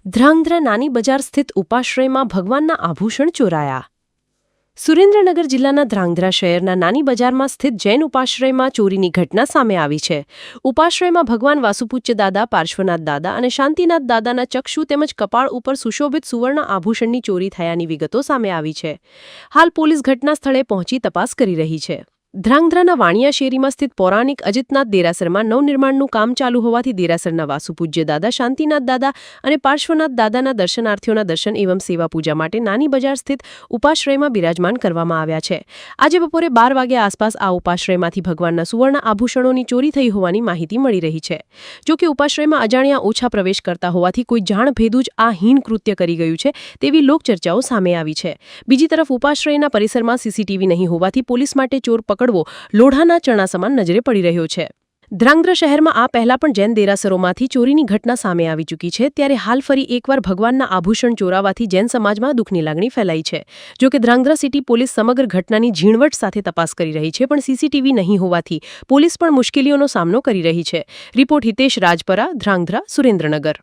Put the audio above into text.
ધ્રાંગધ્રા નાની બજાર સ્થિત ઉપાશ્રયમાં ભગવાનના આભૂષણ ચોરાયા. સુરેન્દ્રનગર જિલ્લાના ધ્રાંગધ્રા શહેરના નાની બજારમાં સ્થિત જૈન ઉપાશ્રયમાં ચોરીની ઘટના સામે આવી છે. ઉપાશ્રયમાં ભગવાન વાસુપૂજ્ય દાદા, પાર્શ્વનાથ દાદા અને શાંતિનાથ દાદાના ચક્ષુ તેમજ કપાળ ઉપર સુશોભિત સુવર્ણ આભૂષણની ચોરી થયાની વિગતો સામે આવી છે. હાલ પોલીસ ઘટના સ્થળે પહોંચી તપાસ કરી રહી છે. ધ્રાંગધ્રાના વાણિયા શેરીમાં સ્થિત પૌરાણિક અજિતનાથ દેરાસરમાં નવનિર્માણનું કામ ચાલુ હોવાથી દેરાસરના વાસુપૂજ્ય દાદા, શાંતિનાથ દાદા અને પાર્શ્વનાથ દાદાના દર્શનાર્થીઓના દર્શન એવં સેવા પૂજા માટે નાની બજાર સ્થિત ઉપાશ્રયમાં બિરાજમાન કરવામાં આવ્યા છે. આજે બપોરે 12 વાગ્યા આસપાસ આ ઉપાશ્રયમાંથી ભગવાનના સુવર્ણ આભૂષણોની ચોરી થઈ હોવાની માહિતી મળી રહી છે. જોકે ઉપાશ્રયમાં અજાણ્યા ઓછા પ્રવેશ કરતા હોવાથી કોઈ જાણભેદું જ આ હીન કૃત્ય કરી ગયું છે તેવી લોકચર્ચાઓ સામે આવી છે. બીજી તરફ ઉપાશ્રયના પરિસરમાં સીસીટીવી નહીં હોવાથી પોલીસ માટે ચોર પકડવો લોઢાના ચણા સમાન નજરે પડી રહ્યો છે. ધ્રાંગધ્રા શહેરમાં આ પહેલા પણ જૈન દેરાસરોમાંથી ચોરીની ઘટના સામે આવી ચૂકી છે. ત્યારે હાલ ફરી એકવાર ભગવાનના આભૂષણ ચોરાવાથી જૈન સમાજમાં દુઃખની લાગણી ફેલાઈ છે. જોકે ધ્રાંગધ્રા સિટી પોલીસ સમગ્ર ઘટનાની ઝીણવટ સાથે તપાસ કરી રહી છે, પણ સીસીટીવી નહીં હોવાથી પોલીસ પણ મુશ્કેલીઓનો સામનો કરી રહી છે. રિપોર્ટ હિતેશ રાજપરા, ધ્રાંગધ્રા, સુરેન્દ્રનગર.